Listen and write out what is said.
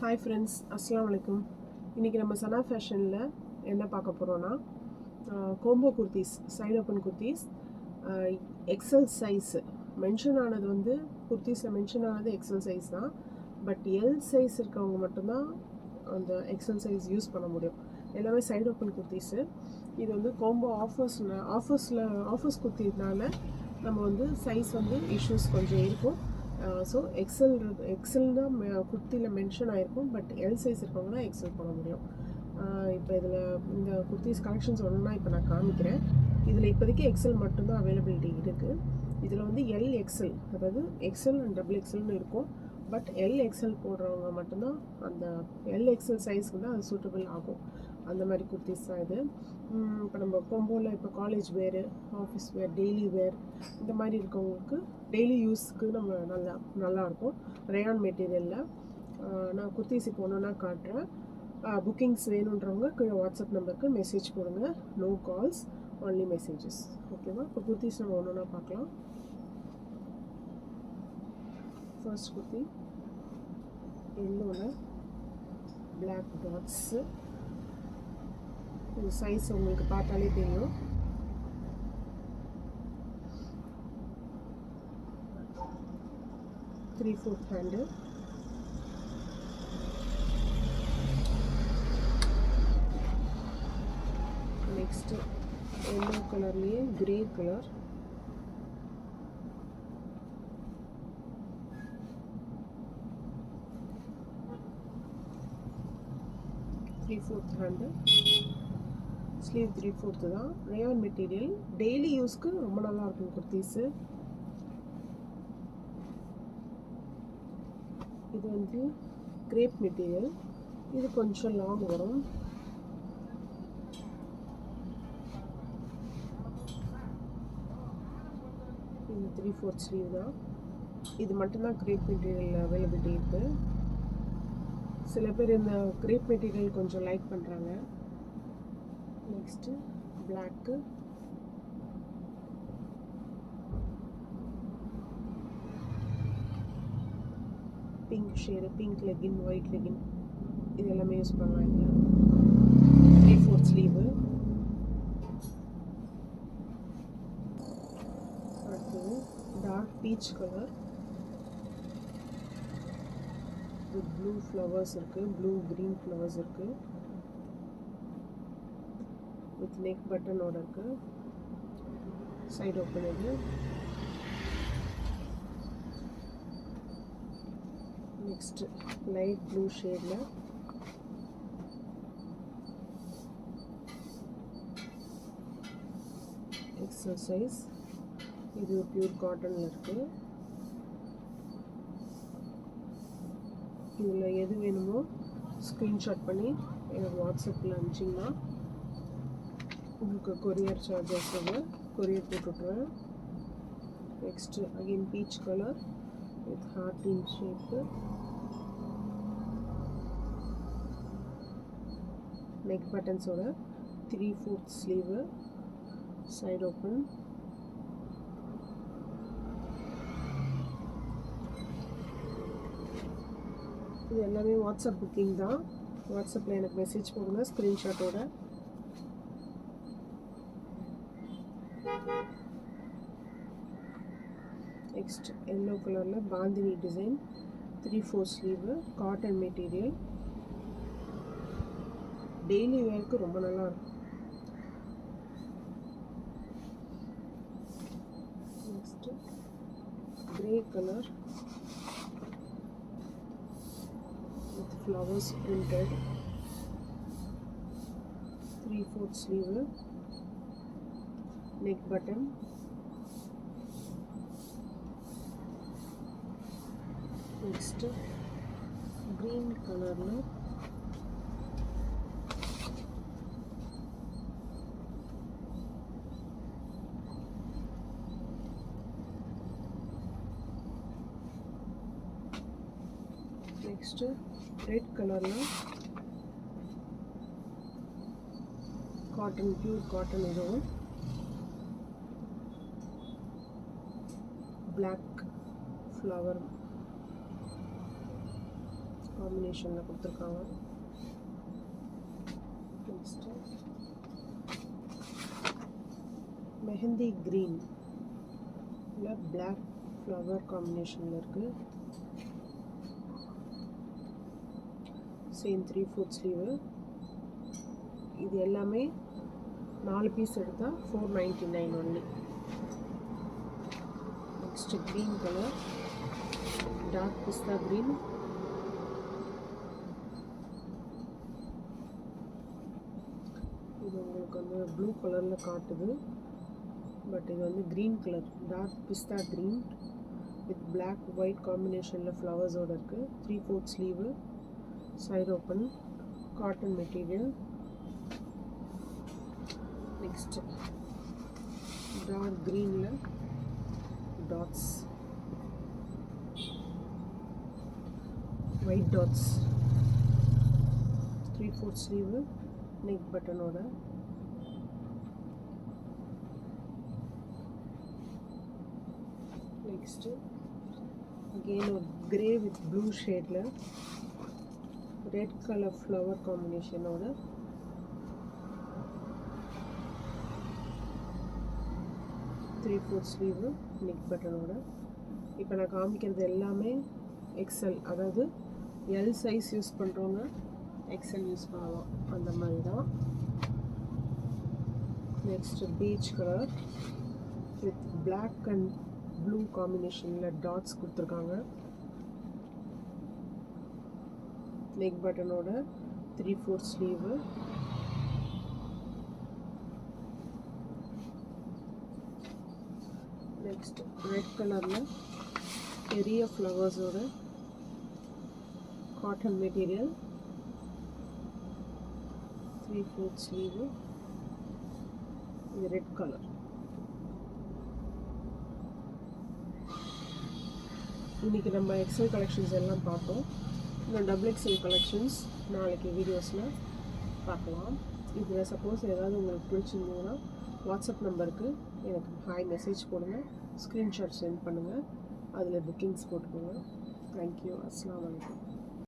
Hi friends, அஸ்ஸலாமு அலைக்கும். இன்றைக்கி நம்ம சனா ஃபேஷனில் என்ன பார்க்க போகிறோன்னா, combo kurtis, side open kurtis, XL size mention ஆனது வந்து குர்த்திஸில் மென்ஷன் ஆனது எக்ஸல் சைஸ் தான். பட் எல் சைஸ் இருக்கவங்க மட்டும்தான் அந்த எக்ஸல் சைஸ் யூஸ் பண்ண முடியும். எல்லாமே சைட் ஓப்பன் குர்த்திஸு. இது வந்து கோம்போ ஆஃபர்ஸ் குர்த்தினால நம்ம வந்து சைஸ் வந்து இஷ்யூஸ் கொஞ்சம் இருக்கும். ஸோ எக்ஸல் தான் குர்த்தியில் மென்ஷன் ஆகிருக்கும். பட் எல் சைஸ் இருக்கவங்க தான் எக்ஸல் பண்ண முடியும். இப்போ இதில் இந்த குர்த்திஸ் கலெக்ஷன்ஸ் ஒன்றுனா இப்போ நான் காமிக்கிறேன். இதில் இப்போதைக்கு எக்ஸல் மட்டும்தான் அவைலபிலிட்டி இருக்குது. இதில் வந்து எல் எக்ஸல், அதாவது எக்ஸல் அண்ட் டபுள் எக்ஸல்னு இருக்கும். பட் எல் எக்ஸல் போடுறவங்க மட்டும்தான் அந்த எல் எக்ஸல் சைஸ் வந்து அது சூட்டபிள் ஆகும். அந்த மாதிரி குர்த்திஸ் தான் இது. இப்போ நம்ம கொம்போவில் இப்போ college wear, office wear, daily wear இந்த மாதிரி இருக்கவங்களுக்கு டெய்லி யூஸ்க்கு நம்ம நல்லாயிருக்கும். ரேயான் மெட்டீரியலில் நான் குர்த்திஸ் இப்போ ஒன்றுனா காட்டுறேன். புக்கிங்ஸ் வேணுன்றவங்க கீழே வாட்ஸ்அப் நம்பருக்கு மெசேஜ் போடுங்க. No calls, only messages. ஓகேவா? இப்போ குர்த்திஸ் நம்ம ஒன்றுனா பார்க்கலாம். ஃபர்ஸ்ட் குர்த்தி எல்லோவில் பிளாக் டாட்ஸு. இது சைஸ் உங்களுக்கு பார்த்தாலே தெரியும். Three fourth hand. Next yellow கலர்லேயே grey colour. Three fourth hand. Sleeve 3/4 தான். ரேயான் மெட்டீரியல், டெய்லி யூஸ்க்கு ரொம்ப நல்லா இருக்கும் குர்த்திஸு. இது வந்து கிரேப் மெட்டீரியல். இது கொஞ்சம் லாங் வரும். இது 3/4 ஸ்லீவ் தான். இது மட்டும்தான் கிரேப் மெட்டீரியல் அவைலபிலிட்டி இருக்குது. சில பேர் இந்த கிரேப் மெட்டீரியல் கொஞ்சம் லைக் பண்ணுறாங்க. Next black, pink shade, pink legging, white legging இது எல்லாமே யூஸ் பண்ணலாம். இதில் 3/4 ஸ்லீவு. அடுத்தது dark peach colour with blue flowers இருக்குது, ப்ளூ க்ரீன் ஃப்ளவர்ஸ் இருக்குது. வித் நெக் பட்டனோட இருக்குது. Side open. இது நெக்ஸ்ட்டு லைட் ப்ளூ ஷேடில் எக்ஸல் சைஸ். இது பியூர் காட்டனில் இருக்குது. இதில் எது வேணுமோ ஸ்க்ரீன்ஷாட் பண்ணி எனக்கு வாட்ஸ்அப்பில் அனுப்பிச்சிங்கன்னா உங்களுக்கு கொரியர் சார்ஜஸ் கொரியர் போட்டுவிட்ருவேன். Next again peach colour with ஹார்டின் ஷேப்பு. நெக் பட்டன்ஸோட 3/4 ஸ்லீவு. Side open. இது எல்லாமே வாட்ஸ்அப் புக்கிங் தான். வாட்ஸ்அப்பில் எனக்கு மெசேஜ் போடுங்க ஸ்க்ரீன்ஷாட்டோட. நெக்ஸ்ட் எல்லோ கலரில் bandhani design, 3/4 sleeve, cotton material. Daily வேருக்கு ரொம்ப நல்லா இருக்கும். Next grey colour with flowers printed, 3/4 sleeve, neck button. Next green கலரில் நெக்ஸ்ட்டு ரெட் கலரில் காட்டன், பியூர் காட்டன். இதுவும் பிளாக் ஃப்ளவர் காம்பினேஷனில் கொடுத்துருக்காங்க. நெக்ஸ்ட்டு மெஹந்தி க்ரீன் இல்லை பிளாக் ஃப்ளவர் காம்பினேஷனில் இருக்குது. Same 3/4 sleeve. இது எல்லாமே 4 பீஸ் எடுத்தால் 499 only. Next green colour, dark pista green. இது உங்களுக்கு வந்து ப்ளூ கலரில் காட்டுது, பட் இது வந்து green colour, dark pista green with black white காம்பினேஷனில் ஃப்ளவர்ஸோடு இருக்குது. 3/4 sleeve, side open, cotton material. Next dark க்ரீனில் dots, white dots, 3/4 sleeve, neck பட்டனோட. நெக்ஸ்ட்டு அகெயின் ஒரு கிரே வித் ப்ளூ ஷேடில் ரெட் கலர் ஃப்ளவர் காம்பினேஷனோட. த்ரீ ஃபோர்த் ஸ்லீவு, நெக் பட்டனோட. இப்போ நான் காமிக்கிறது எல்லாமே எக்ஸல், அதாவது எல் சைஸ் யூஸ் பண்ணுறவங்க எக்ஸல் யூஸ் பண்ணலாம், அந்த மாதிரி தான். நெக்ஸ்ட் பீச் கலர் வித் பிளாக் அண்ட் ப்ளூ காம்பினேஷனில் டாட்ஸ் கொடுத்துருக்காங்க. நெக் பட்டனோட 3/4 ஸ்லீவு. நெக்ஸ்ட் ரெட் கலரில் பெரிய ஃப்ளவர்ஸோட காட்டன் மெட்டீரியல், 3/4 ஸ்லீவு. இது ரெட் கலர். இன்றைக்கி நம்ம எக்ஸல் கலெக்ஷன்ஸ் எல்லாம் பார்த்தோம். இன்னும் XXL கலெக்ஷன்ஸ் நாளைக்கு வீடியோஸில் பார்க்கலாம். இதில் சப்போஸ் ஏதாவது உங்களுக்கு பிடிச்சிருந்ததுன்னா வாட்ஸ்அப் நம்பருக்கு எனக்கு ஹாய் மெசேஜ் போடுங்க, ஸ்க்ரீன்ஷாட் சென்ட் பண்ணுங்கள், அதில் புக்கிங்ஸ் போட்டுக்கோங்க. தேங்க்யூ. அஸ்ஸலாமு அலைக்கும்.